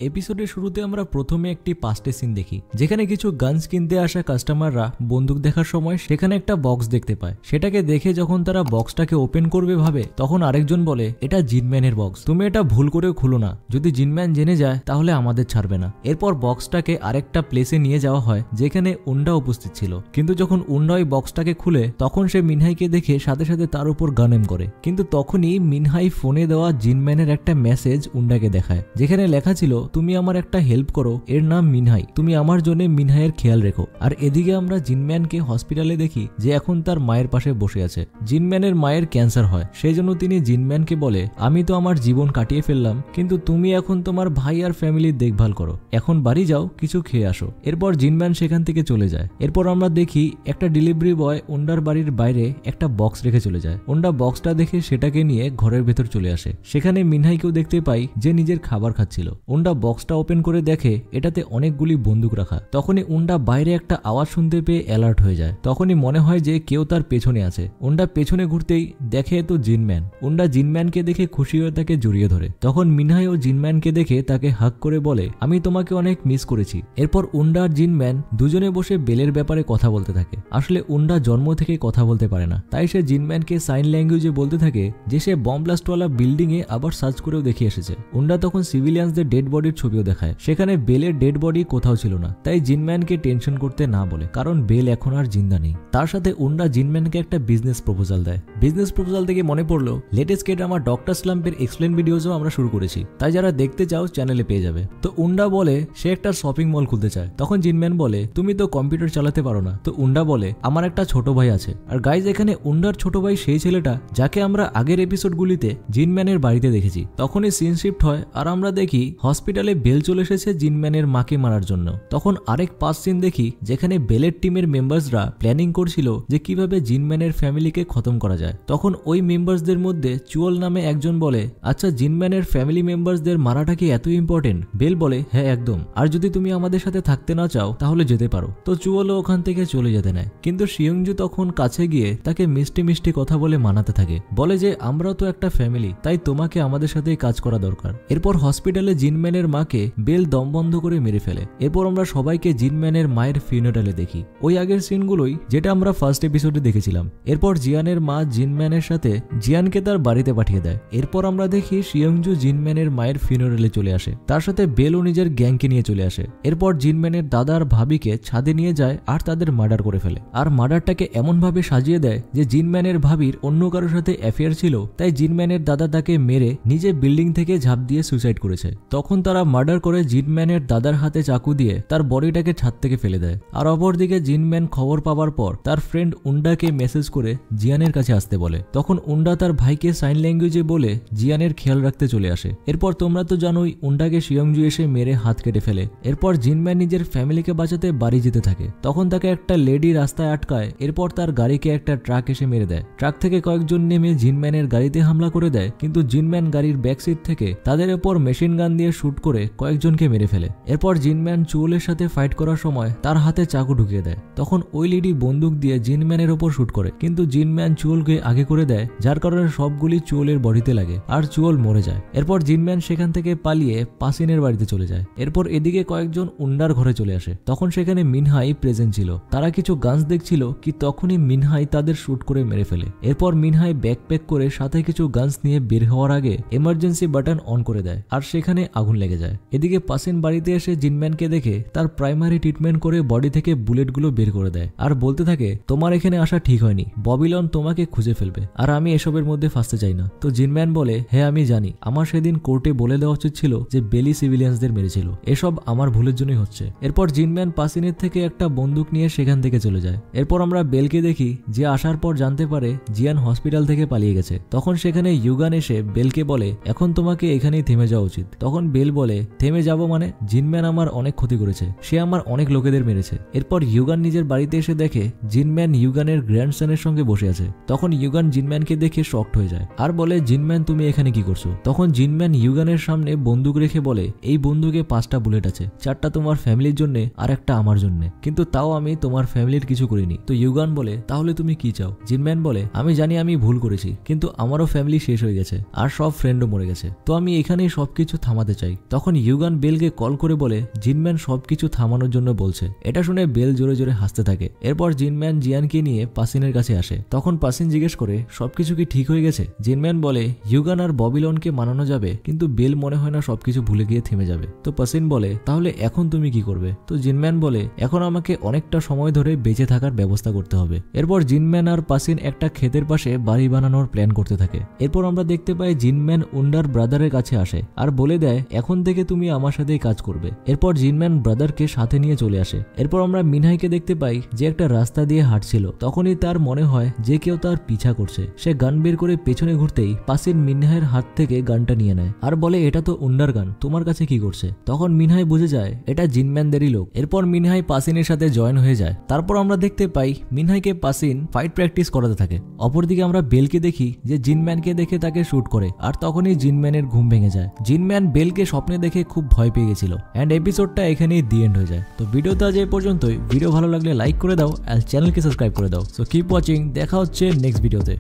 এপিসোডের শুরুতে আমরা প্রথমে একটি পাস্টে সিন দেখি, যেখানে কিছু গানস কিনতে আসা কাস্টমাররা বন্দুক দেখার সময় সেখানে একটা বক্স দেখতে পায়। সেটাকে দেখে যখন তারা বক্সটাকে ওপেন করবে ভাবে, তখন আরেকজন বলে এটা জিনম্যানের বক্স, তুমি এটা ভুল করেও খুলো না, যদি জিনম্যান জেনে যায় তাহলে আমাদের ছাড়বে না। এরপর বক্সটাকে আরেকটা প্লেসে নিয়ে যাওয়া হয় যেখানে উন্ডা উপস্থিত ছিল, কিন্তু যখন উন্ডা ওই বক্সটাকে খুলে তখন সে মিনহাইকে দেখে সাথে সাথে তার উপর গানেম করে। কিন্তু তখনই মিনহাই ফোনে দেওয়া জিনম্যানের একটা মেসেজ উন্ডাকে দেখায়, যেখানে লেখা ছিল তুমি আমার একটা হেল্প করো, এর নাম মিনহাই, তুমি আমার জন্য মিনহাইয়ের খেয়াল রেখো। আর এদিকে আমরা জিনম্যানকে হসপিটালে দেখি যে এখন তার মায়ের পাশে বসে আছে। জিনম্যানের মায়ের ক্যান্সার হয়, সেই জন্য তিনি জিনম্যানকে বলে আমি তো আমার জীবন কাটিয়ে ফেললাম, কিন্তু তুমি এখন তোমার ভাই আর ফ্যামিলির দেখভাল করো, এখন বাড়ি যাও, কিছু খেয়ে আসো। এরপর জিনম্যান সেখান থেকে চলে যায়। এরপর আমরা দেখি একটা ডেলিভারি বয় উন্ডার বাড়ির বাইরে একটা বক্স রেখে চলে যায়। উন্ডা বক্সটা দেখে সেটাকে নিয়ে ঘরের ভেতর চলে আসে। সেখানে মিনহাইকেও দেখতে পাই যে নিজের খাবার খাচ্ছিল। উন্ডা বক্সটা ওপেন করে দেখে এটাতে অনেকগুলি বন্দুক রাখা। তখনই উন্ডা বাইরে একটা আওয়াজ শুনতে পেয়ে অ্যালার্ট হয়ে যায়। তখনই মনে হয় যে কেউ তার পেছনে আছে। উন্ডা পেছনে ঘুরতেই দেখে তো জিনম্যান। উন্ডা জিনম্যানকে দেখে খুশি হয়ে তাকে জড়িয়ে ধরে। তখন মিনহাই ও জিনম্যানকে দেখে তাকে হাগ করে বলে আমি তোমাকে অনেক মিস করেছি। এরপর উন্ডা আর জিনম্যান দুজনে বসে বেলের ব্যাপারে কথা বলতে থাকে। আসলে উন্ডা জন্ম থেকে কথা বলতে পারে না, তাই সে জিনম্যানকে সাইন ল্যাঙ্গুয়েজে বলতে থাকে যে সে বম ব্লাস্টওয়ালা বিল্ডিং এ আবার সার্চ করেও দেখে এসেছে। উন্ডা তখন সিভিলিয়ানসদের ডেড বডির ছবিও দেখায়, সেখানে বেলের ডেড বডি কোথাও ছিল না। তাই জিনম্যানকে টেনশন করতে না বলে, কারণ বেল এখন আর জিন্দা নেই। তার সাথে উন্ডা জিনম্যানকে একটা বিজনেস প্রপোজাল দেয়। বিজনেস প্রপোজাল থেকে মনে পড়লো লেটেস্ট আমার ডক্টর স্লাম্পের এক্সপ্লেন ভিডিওসও আমরা শুরু করেছি, তাই যারা দেখতে চাও চ্যানেলে পেয়ে যাবে। তো উন্ডা বলে সে একটা শপিং মল খুলতে চায়। তখন জিনম্যান বলে তুমি তো কম্পিউটার চালাতে পারো না। তো উন্ডা বলে আমার একটা ছোট ভাই আছে। আর গাইজ, এখানে উন্ডার ছোট ভাই সেই ছেলেটা যাকে আমরা আগের এপিসোডগুলিতে জিনম্যানের বাড়িতে দেখেছি। তখনই সিন শিফট হয় আর আমরা দেখি হসপিটালে বেল চলে এসেছে জিনম্যানের মাকে মারার জন্য। তখন আরেক পাস সিন দেখি যেখানে বেলের টিমের মেম্বার্সরা প্ল্যানিং করছিল যে কিভাবে জিনম্যানের ফ্যামিলিকে খতম করা যায়। তখন ওই মেম্বার্সদের মধ্যে চুয়োল নামে একজন বলে আচ্ছা, জিনম্যানের ফ্যামিলি মেম্বার্সদের মারাটা কি এত ইম্পর্টেন্ট? বেল বলে হ্যাঁ একদম, আর যদি তুমি আমাদের সাথে থাকতে না চাও তাহলে যেতে পারো। তো চুয়োলও ওখান থেকে চলে যেতে নেয়, কিন্তু শিয়ংজু তখন কাছে গিয়ে তাকে মিষ্টি মিষ্টি কথা বলে মানাতে থাকে, বলে যে আমরাও তো একটা ফ্যামিলি, তাই তোমাকে আমাদের সাথেই কাজ করা দরকার। এরপর হসপিটালে জিনম্যানের মাকে বেল দম বন্ধ করে মেরে ফেলে। এরপর আমরা সবাইকে জিনম্যানের মায়ের ফিউনারালে দেখি, ওই আগের সিনগুলোই যেটা আমরা ফার্স্ট এপিসোডে দেখেছিলাম। এরপর জিয়ানের মা জিনম্যানের সাথে জিয়ানকে তার বাড়িতে পাঠিয়ে দেয়। এরপর আমরা দেখি শিয়ংজু জিনম্যানের মায়ের ফিউনারালে চলে আসে, তার সাথে বেলও নিজের গ্যাংকে নিয়ে চলে আসে। এরপর জিনম্যানের দাদার ভাবিকে ছাদে নিয়ে যায় আর তাদের মার্ডার করে ফেলে। আর মার্ডারটাকে এমন ভাবে সাজিয়ে দেয় যে জিনম্যানের ভাবির অন্য কারোর সাথে অ্যাফেয়ার ছিল, তাই জিনম্যানের দাদা তাকে মেরে নিজে বিল্ডিং থেকে ঝাঁপ দিয়ে সুইসাইড করেছে। তখন তারা মার্ডার করে জিনম্যানের দাদার হাতে চাকু দিয়ে তার বডিটাকে ছাদ থেকে ফেলে দেয়। আর অপরদিকে জিনম্যান খবর পাওয়ার পর তার ফ্রেন্ড উন্ডাকে মেসেজ করে জিয়ানের কাছে আসতে বলে। তখন উন্ডা তার ভাইকে সাইন ল্যাঙ্গুয়েজে বলে জিয়ানের খেয়াল রাখতে চলে আসে। এরপর তোমরা তো জানোই উন্ডাকে শিয়ংজু এসে মেরে হাত কেটে ফেলে। এরপর জিনম্যান নিজের ফ্যামিলিকে বাঁচাতে বাড়ি যেতে থাকে। তখন তাকে একটা লেডি রাস্তায় আটকায়। এরপর তার গাড়িকে একটা ট্রাক এসে মেরে দেয়। ট্রাক থেকে কয়েকজন নেমে জিনম্যানের গাড়িতে হামলা করে দেয়, কিন্তু জিনম্যান গাড়ির ব্যাক সিট থেকে তাদের উপর মেশিন গান দিয়ে শুট করে কয়েকজনকে মেরে ফেলে। এরপর জিনম্যান চুয়োলের সাথে ফাইট করার সময় তার হাতে চাকু ঢুকিয়ে দেয়। তখন ওই লেডি বন্দুক দিয়ে জিনম্যানের উপর শুট করে, কিন্তু জিনম্যান চুয়োলকে আগে করে দেয়, যার কারণে সবগুলি চুয়োলের বডিতে লাগে আর চুয়োল মরে যায়। এরপর জিনম্যান সেখান থেকে পালিয়ে পাসিনের বাড়িতে চলে যায়। এরপর এদিকে কয়েকজন উন্ডার ঘরে চলে আসে। তখন সেখানে মিনহাই প্রেজেন্ট ছিল। তারা কিছু গানস দেখছিল কি তখনই মিনহাই তাদের শুট করে মেরে ফেলে। এরপর মিনহাই ব্যাকপ্যাক করে সাথে কিছু গানস নিয়ে বের হওয়ার আগে এমার্জেন্সি বাটন অন করে দেয় আর সেখানে আগুন লেগে যায়। এদিকে পাসিন বাড়িতে এসে জিনম্যানকে দেখে তার প্রাইমারি ট্রিটমেন্ট করে বডি থেকে বুলেটগুলো বের করে দেয় আর বলতে থাকে তোমার এখানে আসা ঠিক হয়নি, ববিলন তোমাকে খুঁজে ফেলবে আর আমি এসবের মধ্যে ফাঁসতে চাই না। তো জিনম্যান বলে হ্যাঁ আমি জানি, আমার সেদিন কোর্টে বলে দেওয়া উচিত ছিল যে বেলি সিভিলিয়ানসদের মেরেছিল, এসব আমার ভুলের জন্যই হচ্ছে। এরপর জিনম্যান পাসিনের থেকে একটা বন্দুক নিয়ে সেখান থেকে চলে যায়। এরপর আমরা বেলকে দেখি যে আসার পর জানতে পারে জিয়ান হসপিটাল থেকে পালিয়ে গেছে। তখন সেখানে ইউগান এসে বেলকে বলে এখন তোমাকে এখানেই থেমে যাওয়া উচিত। তখন বেল বলে থেমে যাব মানে? জিনম্যান আমার অনেক ক্ষতি করেছে, সে আমার অনেক লোকেদের মেরেছে। এরপর ইউগান নিজের বাড়িতে এসে দেখে জিনম্যান ইউগানের গ্র্যান্ডসনের সঙ্গে বসে আছে। তখন ইউগান জিনম্যানকে দেখে শকড হয়ে যায় আর বলে জিনম্যান তুমি এখানে কি করছো? তখন জিনম্যান ইউগানের সামনে বন্দুক রেখে বলে এই বন্দুকে 5টা বুলেট আছে, 4টা তোমার ফ্যামিলির জন্য আর একটা আমার জন্য, কিন্তু তাও আমি তোমার ফ্যামিলির কিছু করিনি। তো ইউগান বলে তাহলে তুমি কি চাও? জিনম্যান বলে আমি জানি আমি ভুল করেছি, কিন্তু আমারও ফ্যামিলি শেষ হয়ে গেছে আর সব ফ্রেন্ডও মরে গেছে, তো আমি এখানেই সবকিছু থামাতে চাই। তখন ইউগান বেলকে কল করে বলে জিনম্যান সবকিছু থামানোর জন্য বলছে। এটা শুনে বেল জোরে জোরে হাসতে থাকে। এরপর জিনম্যান জিয়ানকে নিয়ে পাসিনের কাছে আসে। তখন পাসিন জিজ্ঞেস করে সবকিছু কি ঠিক হয়ে গেছে। জিনম্যান বলে ইউগান আর ববিলনকে মানানো যাবে, কিন্তু বেল মনে হয় না সবকিছু ভুলে গিয়ে থেমে যাবে। তো পাসিন বলে তাহলে এখন তুমি কি করবে। তো জিনম্যান বলে এখন আমাকে অনেকটা সময় ধরে বেঁচে থাকার ব্যবস্থা করতে হবে। এরপর জিনম্যান আর পাসিন একটা ক্ষেতের পাশে বাড়ি বানানোর প্ল্যান করতে থাকে। এরপর আমরা দেখতে পাই জিনম্যান উন্ডার ব্রাদারের কাছে আসে আর বলে দেয় এখন থেকে তুমি আমার সাথেই কাজ করবে। এরপর জিনম্যান ব্রাদারকে সাথে নিয়ে চলে আসে। এরপর আমরা মিনহাইকে দেখতে পাই যে একটা রাস্তা দিয়ে হাঁটছিল। তখনই তার মনে হয় যে কেউ তার পিছা করছে। সে গান বের করে পেছনে ঘুরতেই পাসিন মিনহাইয়ের হাত থেকে গানটা নিয়ে নেয় আর বলে এটা তো উন্ডার গান, তোমার কাছে কি করছে। তখন মিনহাই বুঝে যায় এটা জিনম্যানদেরই লোক। এরপর মিনহাই পাসিনের সাথে জয়েন হয়ে যায়। তারপর আমরা দেখতে পাই মিনহাইকে পাসিন ফাইট প্র্যাকটিস করাতে থাকে। অপরদিকে আমরা বেলকে দেখি যে জিনম্যানকে দেখে তাকে শুট করে আর তখনই জিনম্যানের ঘুম ভেঙে যায়। জিনম্যান বেলকে স্বপ্নে দেখে খুব ভয় পেয়ে গেছিল। এন্ড এপিসোডটা এখানেই দি এন্ড হয়ে যায়। তো ভিডিওটা আজ এই পর্যন্তই। ভিডিও ভালো লাগলে লাইক করে দাও আর চ্যানেলকে সাবস্ক্রাইব করে দাও। সো কিপ ওয়াচিং, দেখা হচ্ছে নেক্সট ভিডিওতে।